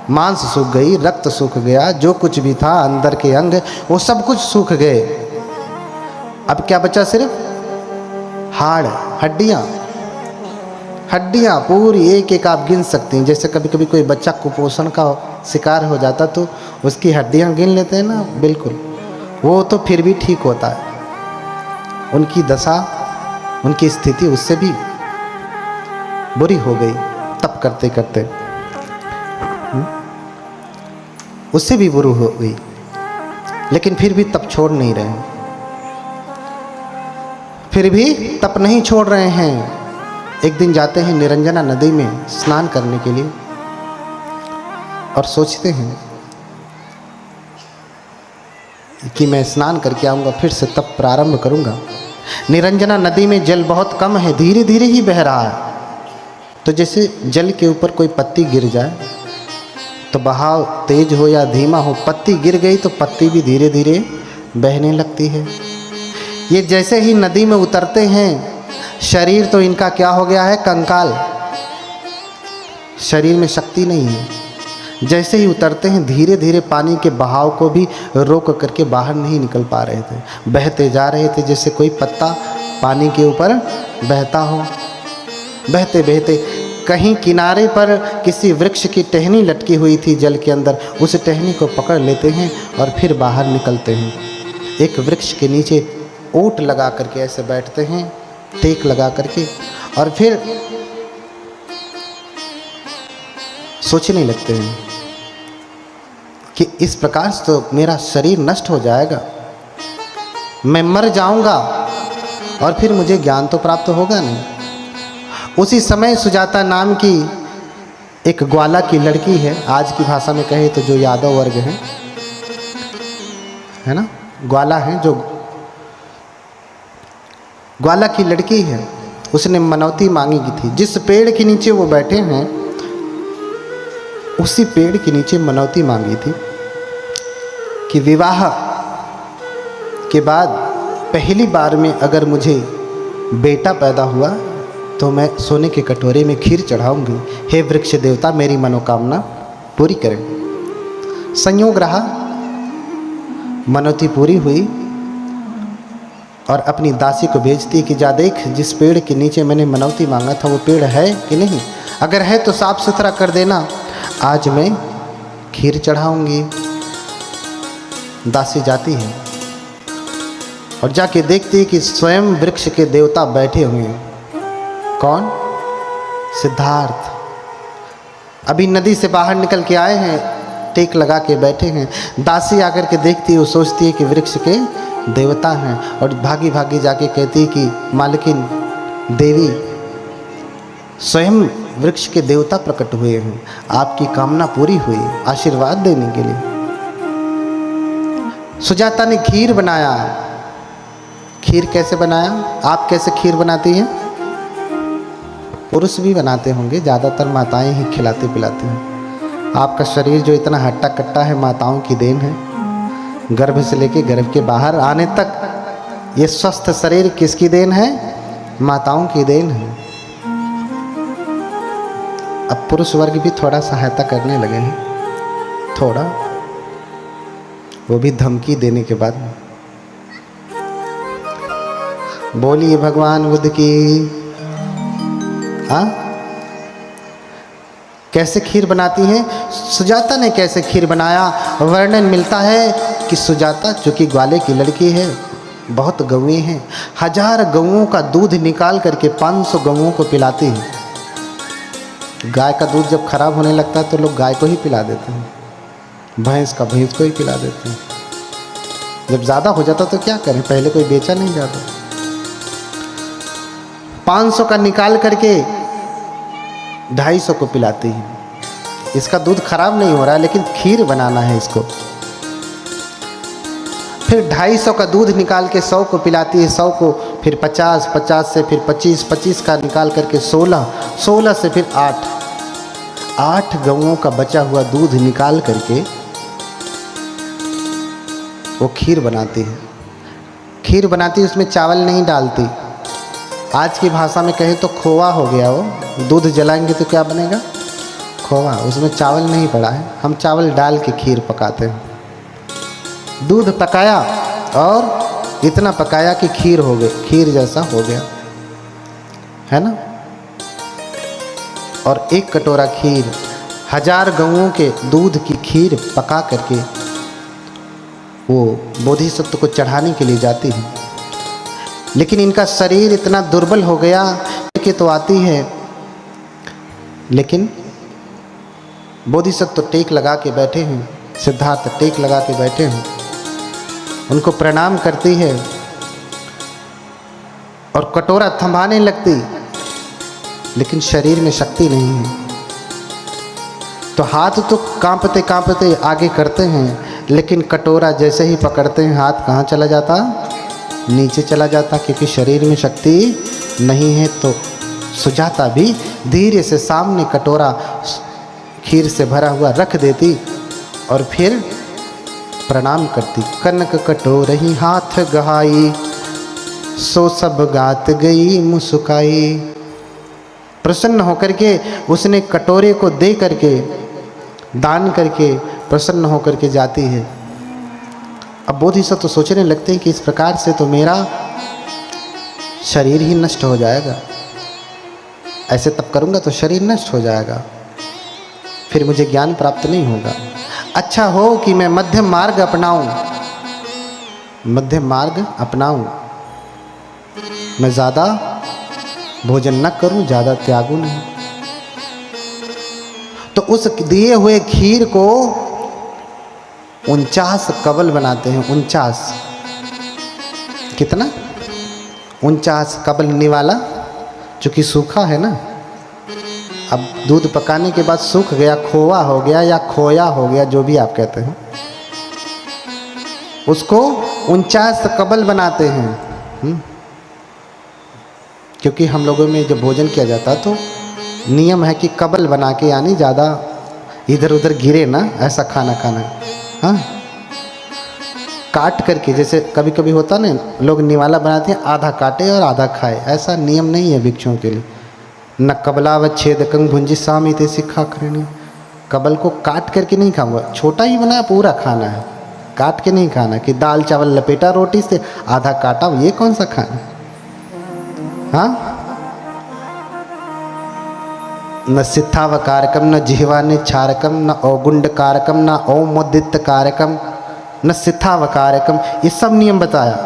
मांस सूख गई, रक्त सूख गया, जो कुछ भी था अंदर के अंग वो सब कुछ सूख गए। अब क्या बचा? सिर्फ हाड़, हड्डियाँ। हड्डियाँ पूरी एक एक आप गिन सकती हैं। जैसे कभी कभी कोई बच्चा कुपोषण का शिकार हो जाता तो उसकी हड्डियाँ गिन लेते हैं ना, बिल्कुल वो तो फिर भी ठीक होता है। उनकी दशा, उनकी स्थिति उससे भी बुरी हो गई तप करते करते, उससे भी बुरी हो गई, लेकिन फिर भी तप छोड़ नहीं रहे हैं, फिर भी तप नहीं छोड़ रहे हैं। एक दिन जाते हैं निरंजना नदी में स्नान करने के लिए और सोचते हैं कि मैं स्नान करके आऊँगा, फिर से तप प्रारंभ करूँगा। निरंजना नदी में जल बहुत कम है, धीरे धीरे ही बह रहा है। तो जैसे जल के ऊपर कोई पत्ती गिर जाए तो बहाव तेज हो या धीमा हो, पत्ती गिर गई तो पत्ती भी धीरे धीरे बहने लगती है। ये जैसे ही नदी में उतरते हैं, शरीर तो इनका क्या हो गया है? कंकाल। शरीर में शक्ति नहीं है। जैसे ही उतरते हैं धीरे धीरे पानी के बहाव को भी रोक करके बाहर नहीं निकल पा रहे थे, बहते जा रहे थे जैसे कोई पत्ता पानी के ऊपर बहता हो। बहते बहते कहीं किनारे पर किसी वृक्ष की टहनी लटकी हुई थी जल के अंदर, उस टहनी को पकड़ लेते हैं और फिर बाहर निकलते हैं। एक वृक्ष के नीचे ओट लगा करके ऐसे बैठते हैं, टेक लगा करके, और फिर सोचने लगते हैं कि इस प्रकार से तो मेरा शरीर नष्ट हो जाएगा, मैं मर जाऊंगा और फिर मुझे ज्ञान तो प्राप्त होगा नहीं। उसी समय सुजाता नाम की एक ग्वाला की लड़की है, आज की भाषा में कहे तो जो यादव वर्ग है ना, ग्वाला है, जो ग्वाला की लड़की है, उसने मनौती मांगी की थी। जिस पेड़ के नीचे वो बैठे हैं उसी पेड़ के नीचे मनौती मांगी थी कि विवाह के बाद पहली बार में अगर मुझे बेटा पैदा हुआ तो मैं सोने के कटोरे में खीर चढ़ाऊंगी। हे वृक्ष देवता, मेरी मनोकामना पूरी करें। संयोग रहा, मनौती पूरी हुई और अपनी दासी को भेजती कि जा देख, जिस पेड़ के नीचे मैंने मनौती मांगा था वो पेड़ है कि नहीं, अगर है तो साफ सुथरा कर देना, आज मैं खीर चढ़ाऊंगी। दासी जाती है और जाके देखती है कि स्वयं वृक्ष के देवता बैठे हुए हैं। कौन? सिद्धार्थ। अभी नदी से बाहर निकल के आए हैं, टेक लगा के बैठे हैं। दासी आकर के देखती है, वो सोचती है कि वृक्ष के देवता हैं और भागी भागी जाके कहती है कि मालकिन देवी, स्वयं वृक्ष के देवता प्रकट हुए हैं, आपकी कामना पूरी हुई, आशीर्वाद देने के लिए। सुजाता ने खीर बनाया। खीर कैसे बनाया? आप कैसे खीर बनाती हैं? पुरुष भी बनाते होंगे, ज़्यादातर माताएं ही खिलाते पिलाते हैं। आपका शरीर जो इतना हट्टा कट्टा है, माताओं की देन है। गर्भ से लेके गर्भ के बाहर आने तक ये स्वस्थ शरीर किसकी देन है? माताओं की देन है। अब पुरुष वर्ग भी थोड़ा सहायता करने लगे हैं, थोड़ा, वो भी धमकी देने के बाद। बोलिए भगवान बुद्ध की। हाँ, कैसे खीर बनाती हैं? सुजाता ने कैसे खीर बनाया, वर्णन मिलता है कि सुजाता चूँकि ग्वाले की लड़की है, बहुत गौएं हैं, 1000 गौओं का दूध निकाल करके 500 गौओं को पिलाती है। गाय का दूध जब खराब होने लगता है तो लोग गाय को ही पिला देते हैं, भैंस का भैंस को ही पिला देते हैं। जब ज़्यादा हो जाता तो क्या करें, पहले कोई बेचा नहीं जाता। 500 का निकाल करके 250 को पिलाती है। इसका दूध खराब नहीं हो रहा है, लेकिन खीर बनाना है इसको। फिर 250 का दूध निकाल के 100 को पिलाती है, 100 को फिर 50, 50 से फिर 25, 25 का निकाल करके 16, 16 से फिर 8 गौओं का बचा हुआ दूध निकाल करके वो खीर बनाती है। खीर बनाती है, उसमें चावल नहीं डालती। आज की भाषा में कहे तो खोआ हो गया वो। दूध जलाएंगे तो क्या बनेगा? खोवा, उसमें चावल नहीं पड़ा है, हम चावल डाल के खीर पकाते हैं। दूध पकाया और इतना पकाया कि खीर हो गई, खीर जैसा हो गया, है ना। और एक कटोरा खीर 1000 गऊओं के दूध की खीर पका करके वो बोधिसत्व को चढ़ाने के लिए जाती है। लेकिन इनका शरीर इतना दुर्बल हो गया कि तो आती है, लेकिन बोधिसत्व टेक लगा के बैठे हैं, सिद्धार्थ टेक लगा के बैठे हैं, उनको प्रणाम करती है और कटोरा थमाने लगती, लेकिन शरीर में शक्ति नहीं है। तो हाथ तो कांपते कांपते आगे करते हैं, लेकिन कटोरा जैसे ही पकड़ते हैं हाथ कहाँ चला जाता, नीचे चला जाता, क्योंकि शरीर में शक्ति नहीं है। तो सुजाता भी धीरे से सामने कटोरा खीर से भरा हुआ रख देती और फिर प्रणाम करती। कनक कटोरही हाथ गहाई, सो सब गात गई मुस्काई। प्रसन्न होकर के उसने कटोरे को दे करके, दान करके प्रसन्न होकर के जाती है। अब बोधिसत्व तो सोचने लगते हैं कि इस प्रकार से तो मेरा शरीर ही नष्ट हो जाएगा, ऐसे तब करूँगा तो शरीर नष्ट हो जाएगा, फिर मुझे ज्ञान प्राप्त नहीं होगा। अच्छा हो कि मैं मध्यम मार्ग अपनाऊं, मध्यम मार्ग अपनाऊं, मैं ज़्यादा भोजन न करूं, ज़्यादा त्यागू नहीं। तो उस दिए हुए खीर को 49 कबल बनाते हैं। 49 कितना, 49 कबल निवाला, चूँकि सूखा है ना। अब दूध पकाने के बाद सूख गया, खोवा हो गया या खोया हो गया, जो भी आप कहते हैं, उसको 49 कबल बनाते हैं। क्योंकि हम लोगों में जब भोजन किया जाता तो नियम है कि कबल बना के, यानी ज़्यादा इधर उधर गिरे ना, ऐसा खाना खाना। हाँ, काट करके, जैसे कभी कभी होता ना, लोग निवाला बनाते हैं, आधा काटे और आधा खाए, ऐसा नियम नहीं है भिक्षुओं के लिए। न कबलावच्छेदकं भुंजी सामिते सिक्खा करनी। कबल को काट करके नहीं खाऊंगा, छोटा ही बनाया, पूरा खाना है, काट के नहीं खाना कि दाल चावल लपेटा रोटी से आधा काटा, ये कौन सा खाना। हाँ, न सिद्धाव कारकम, न जिह्वा ने क्षारकम, न औगुंड कारकम, न औमोदित कारकम, न सिद्धाव कारकम। ये सब नियम बताया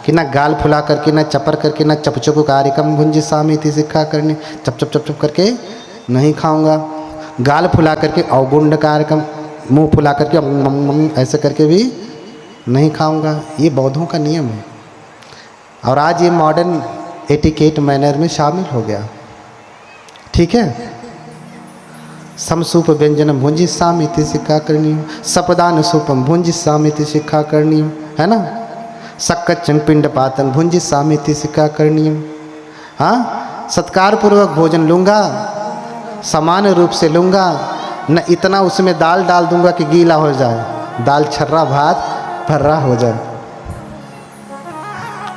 कि ना गाल फुला करके, ना चपर करके, ना चपचप कार्यक्रम भुंजी सामिति सिक्खा करने, चप चप चप चप करके नहीं खाऊंगा। गाल फुला करके अवगुंड कार्यक्रम, मुंह फुला करके ऐसे करके भी नहीं खाऊंगा। ये बौद्धों का नियम है, और आज ये मॉडर्न एटिकेट मैनर में शामिल हो गया। ठीक है, समसूप व्यंजनम भुंजी सामिति सिक्खा करनी, सपदान सूपम भुंजी सामिति सिक्खा करनी, है ना। सक्कच्चन पिंड पातन भुंजी सामिति सिक्खा करनी। हाँ, सत्कार पूर्वक भोजन लूँगा, समान रूप से लूँगा, न इतना उसमें दाल डाल दूँगा कि गीला हो जाए, दाल छर्रा भात फर्रा हो जाए,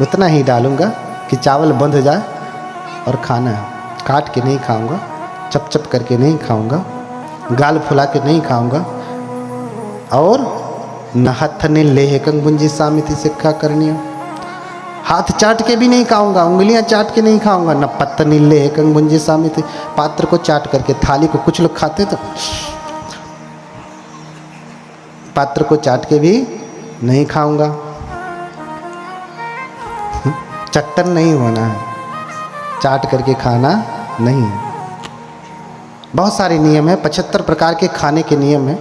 उतना ही डालूँगा कि चावल बंध जाए और खाना है। काट के नहीं खाऊँगा, चप चप करके नहीं खाऊँगा, गाल फुला के नहीं खाऊँगा, और न हथ ने लेहकंग भुंजी सामिति सिक्खा करनी। हाथ चाट के भी नहीं खाऊंगा, उंगलियां चाट के नहीं खाऊंगा। न पत्तनी लेहकंग भुंजी सामिति, पात्र को चाट करके, थाली को कुछ लोग खाते तो पात्र को चाट के भी नहीं खाऊंगा। चट्टन नहीं होना है, चाट करके खाना नहीं है। बहुत सारे नियम हैं, 75 प्रकार के खाने के नियम हैं,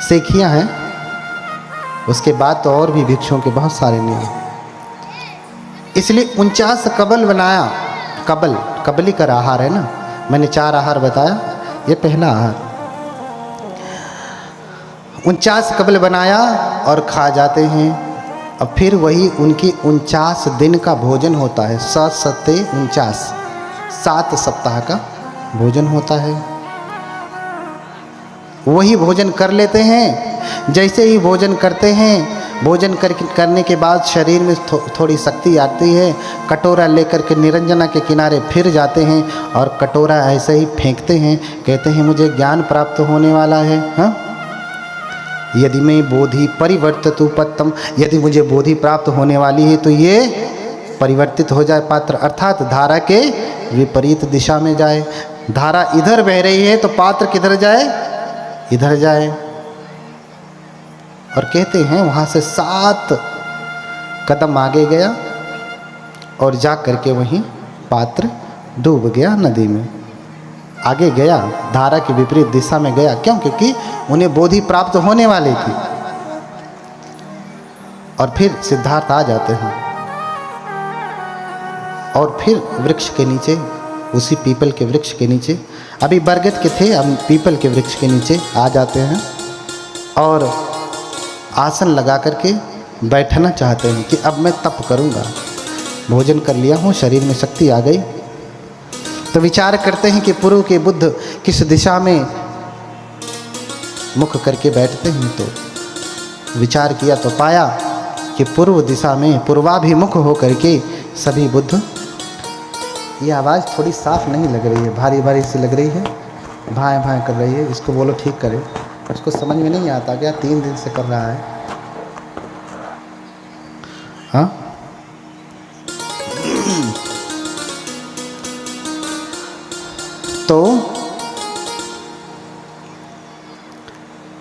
सेखियाँ हैं। उसके बाद तो और भी भिक्षुओं के बहुत सारे नियम, इसलिए 49 कबल बनाया। कबल, कबली का आहार है ना, मैंने 4 आहार बताया, ये पहला आहार। 49 कबल बनाया और खा जाते हैं। अब फिर वही उनकी 49 दिन का भोजन होता है, 7 सप्ताह का भोजन होता है। वही भोजन कर लेते हैं। जैसे ही भोजन करते हैं भोजन करने के बाद शरीर में थोड़ी शक्ति आती है, कटोरा लेकर के निरंजना के किनारे फिर जाते हैं और कटोरा ऐसे ही फेंकते हैं, कहते हैं मुझे ज्ञान प्राप्त होने वाला है। हाँ, यदि मैं बोधि परिवर्तितु पत्तम, यदि मुझे बोधि प्राप्त होने वाली है तो ये परिवर्तित हो जाए पात्र, अर्थात धारा के विपरीत दिशा में जाए। धारा इधर बह रही है तो पात्र किधर जाए, इधर जाए। और कहते हैं वहाँ से 7 कदम आगे गया और जा करके वहीं पात्र डूब गया नदी में। आगे गया, धारा की विपरीत दिशा में गया, क्यों? क्योंकि उन्हें बोधि प्राप्त होने वाली थी। और फिर सिद्धार्थ आ जाते हैं और फिर वृक्ष के नीचे, उसी पीपल के वृक्ष के नीचे, अभी बरगद के थे, अब पीपल के वृक्ष के नीचे आ जाते हैं और आसन लगा करके बैठना चाहते हैं कि अब मैं तप करूंगा, भोजन कर लिया हूँ, शरीर में शक्ति आ गई। तो विचार करते हैं कि पूर्व के बुद्ध किस दिशा में मुख करके बैठते हैं। तो विचार किया तो पाया कि पूर्व दिशा में पूर्वाभिमुख हो करके सभी बुद्ध। ये आवाज़ थोड़ी साफ नहीं लग रही है, भारी भारी सी लग रही है, भाएँ भाएँ कर रही है। इसको बोलो ठीक करे, उसको समझ में नहीं आता क्या, 3 दिन से कर रहा है। हाँ, तो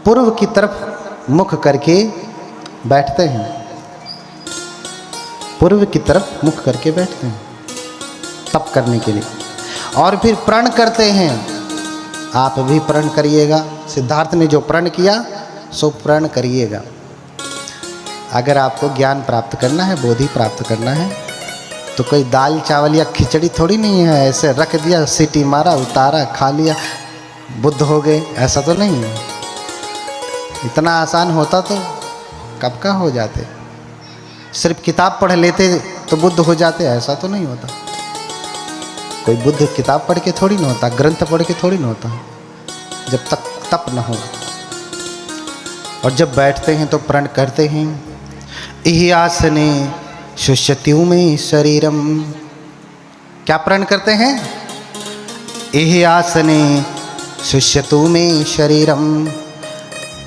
पूर्व की तरफ मुख करके बैठते हैं, पूर्व की तरफ मुख करके बैठते हैं तप करने के लिए। और फिर प्रण करते हैं, आप भी प्रण करिएगा। सिद्धार्थ ने जो प्रण किया सो प्रण करिएगा। अगर आपको ज्ञान प्राप्त करना है, बोधि प्राप्त करना है, तो कोई दाल चावल या खिचड़ी थोड़ी नहीं है, ऐसे रख दिया, सीटी मारा, उतारा, खा लिया, बुद्ध हो गए, ऐसा तो नहीं है। इतना आसान होता तो कब का हो जाते। सिर्फ किताब पढ़ लेते तो बुद्ध हो जाते, ऐसा तो नहीं होता। कोई बुद्ध किताब पढ़ के थोड़ी ना होता, ग्रंथ पढ़ के थोड़ी ना होता, जब तक तप न हो। और जब बैठते हैं तो प्रण करते हैं, इहि आसने शुष्यत्यु में शरीरम। क्या प्रण करते हैं? इहि आसने शुष्यतु में शरीरम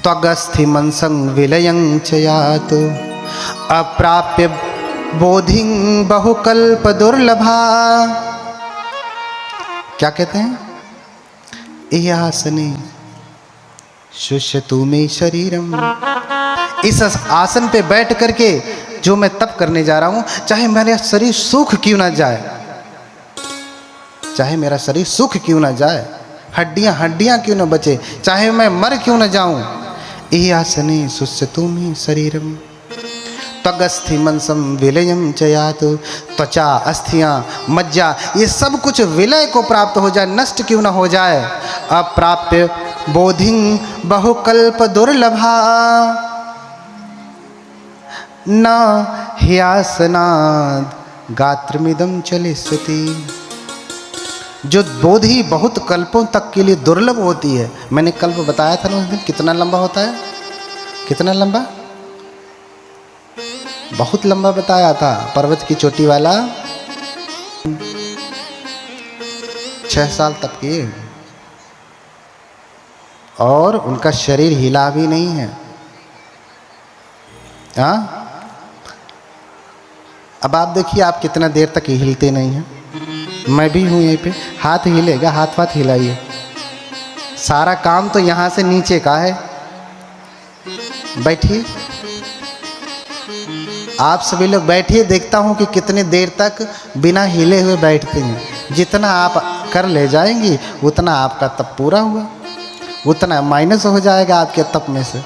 त्वगस्थि मनसं विलयं च यातु अप्राप्य बोधिं बहुकल्प दुर्लभा। क्या कहते हैं? इहि आसने शुष्यतु में शरीरम। इस आसन पे बैठ करके जो मैं तप करने जा रहा हूं, चाहे मेरा शरीर सूख क्यों ना जाए, चाहे मेरा शरीर सूख क्यों ना जाए, हड्डियां हड्डियां क्यों ना बचे, चाहे मैं मर क्यों ना जाऊं, इहि आसने शुष्यतु में शरीरम त्वगस्थि मनसं विलयं च यातु। त्वचा, अस्थियां, मज्जा, ये सब कुछ विलय को प्राप्त हो जाए, नष्ट क्यों ना हो जाए। अप्राप्य बोधिं बहुकल्प दुर्लभा न ह्यासनाद गात्रमिदं चलिष्यति। जो बोधि बहुत कल्पों तक के लिए दुर्लभ होती है, मैंने कल्प बताया था ना उस दिन, कितना लंबा होता है, कितना लंबा, बहुत लंबा बताया था। पर्वत की चोटी वाला 6 साल तप किए और उनका शरीर हिला भी नहीं है। हाँ, अब आप देखिए, आप कितना देर तक हिलते नहीं हैं। मैं भी हूँ यहीं पे, हाथ हिलेगा, हाथ वाथ हिलाइए। सारा काम तो यहाँ से नीचे का है। बैठिए, आप सभी लोग बैठिए, देखता हूँ कि कितने देर तक बिना हिले हुए बैठते हैं। जितना आप कर ले जाएंगी उतना आपका तप पूरा हुआ, उतना माइनस हो जाएगा आपके तप में से।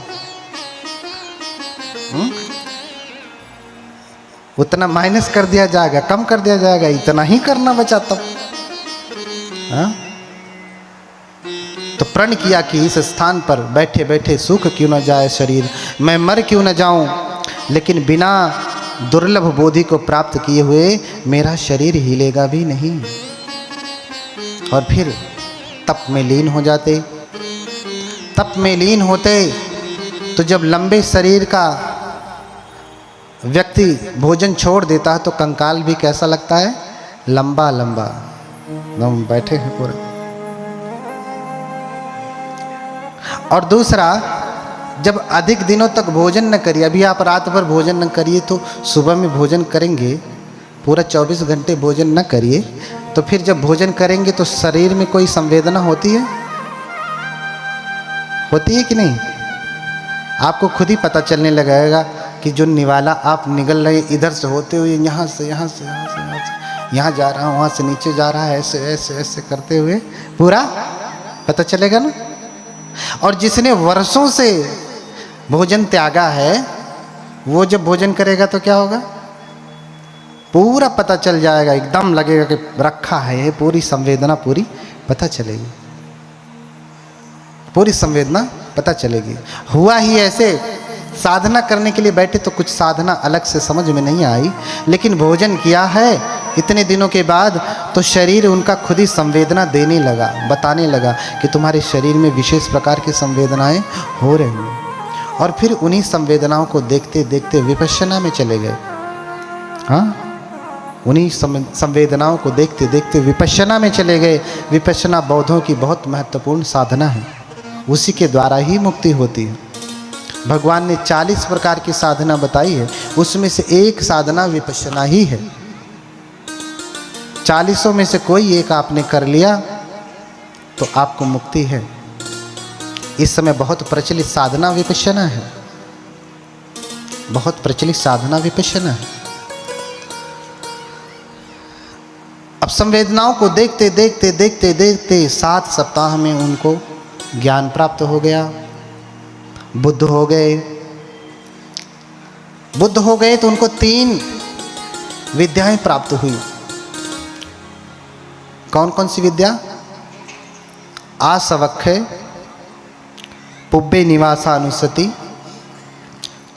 उतना माइनस कर दिया जाएगा, कम कर दिया जाएगा, इतना ही करना बचा तब। हाँ? तो प्रण किया कि इस स्थान पर बैठे बैठे सूख क्यों न जाए शरीर, मैं मर क्यों न जाऊं, लेकिन बिना दुर्लभ बोधि को प्राप्त किए हुए मेरा शरीर हिलेगा भी नहीं। और फिर तप में लीन हो जाते। तप में लीन होते तो जब लंबे शरीर का व्यक्ति भोजन छोड़ देता है तो कंकाल भी कैसा लगता है, लंबा लंबा, हम बैठे हैं पूरा। और दूसरा, जब अधिक दिनों तक भोजन न करिए, अभी आप रात भर भोजन न करिए तो सुबह में भोजन करेंगे, पूरा 24 घंटे भोजन न करिए, तो फिर जब भोजन करेंगे तो शरीर में कोई संवेदना होती है, होती है कि नहीं? आपको खुद ही पता चलने लगेगा कि जो निवाला आप निगल रहे, इधर से होते हुए यहाँ से यहाँ से यहाँ से यहाँ से यहाँ जा रहा है, वहाँ से नीचे जा रहा है, ऐसे ऐसे ऐसे करते हुए पूरा पता चलेगा ना। और जिसने वर्षों से भोजन त्यागा है, वो जब भोजन करेगा तो क्या होगा, पूरा पता चल जाएगा, एकदम लगेगा कि रखा है, पूरी संवेदना पूरी पता चलेगी, पूरी संवेदना पता चलेगी। हुआ ही ऐसे, साधना करने के लिए बैठे तो कुछ साधना अलग से समझ में नहीं आई, लेकिन भोजन किया है इतने दिनों के बाद तो शरीर उनका खुद ही संवेदना देने लगा, बताने लगा कि तुम्हारे शरीर में विशेष प्रकार की संवेदनाएं हो रही हैं। और फिर उन्हीं संवेदनाओं को देखते देखते विपश्यना में चले गए। हाँ, उन्हीं संवेदनाओं को देखते देखते विपश्यना में चले गए। विपश्यना बौद्धों की बहुत महत्वपूर्ण साधना है, उसी के द्वारा ही मुक्ति होती है। भगवान ने 40 प्रकार की साधना बताई है, उसमें से एक साधना विपश्यना ही है। 40 में से कोई एक आपने कर लिया तो आपको मुक्ति है। इस समय बहुत प्रचलित साधना विपश्यना है, बहुत प्रचलित साधना विपश्यना है। अब संवेदनाओं को देखते देखते देखते देखते 7 सप्ताह में उनको ज्ञान प्राप्त हो गया, बुद्ध हो गए। बुद्ध हो गए तो उनको 3 विद्याएं प्राप्त हुई। कौन कौन सी विद्या? आसवक्खय, पुब्बे निवासानुसति,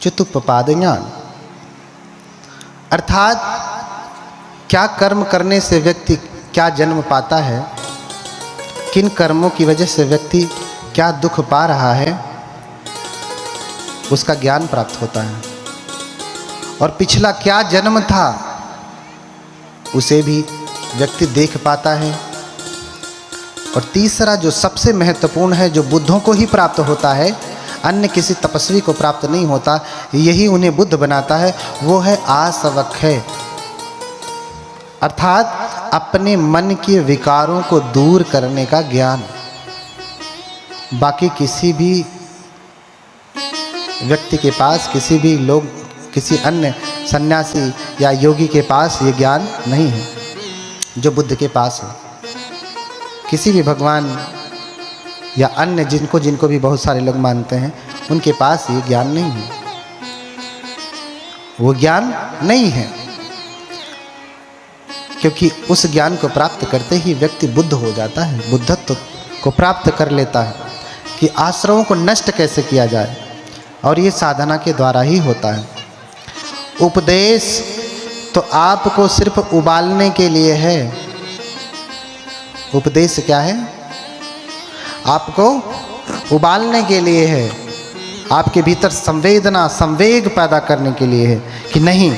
चतुप्पद ज्ञान। अर्थात क्या कर्म करने से व्यक्ति क्या जन्म पाता है, किन कर्मों की वजह से व्यक्ति क्या दुख पा रहा है, उसका ज्ञान प्राप्त होता है। और पिछला क्या जन्म था उसे भी व्यक्ति देख पाता है। और तीसरा जो सबसे महत्वपूर्ण है, जो बुद्धों को ही प्राप्त होता है, अन्य किसी तपस्वी को प्राप्त नहीं होता, यही उन्हें बुद्ध बनाता है, वो है आसवक्खय। अर्थात अपने मन के विकारों को दूर करने का ज्ञान। बाकी किसी भी व्यक्ति के पास, किसी भी लोग, किसी अन्य सन्यासी या योगी के पास ये ज्ञान नहीं है जो बुद्ध के पास है। किसी भी भगवान या अन्य जिनको भी बहुत सारे लोग मानते हैं, उनके पास ये ज्ञान नहीं है, वो ज्ञान नहीं है। क्योंकि उस ज्ञान को प्राप्त करते ही व्यक्ति बुद्ध हो जाता है, बुद्धत्व को प्राप्त कर लेता है कि आश्रमों को नष्ट कैसे किया जाए। और ये साधना के द्वारा ही होता है। उपदेश तो आपको सिर्फ उबालने के लिए है। उपदेश क्या है? आपको उबालने के लिए है, आपके भीतर संवेदना, संवेग पैदा करने के लिए है कि नहीं,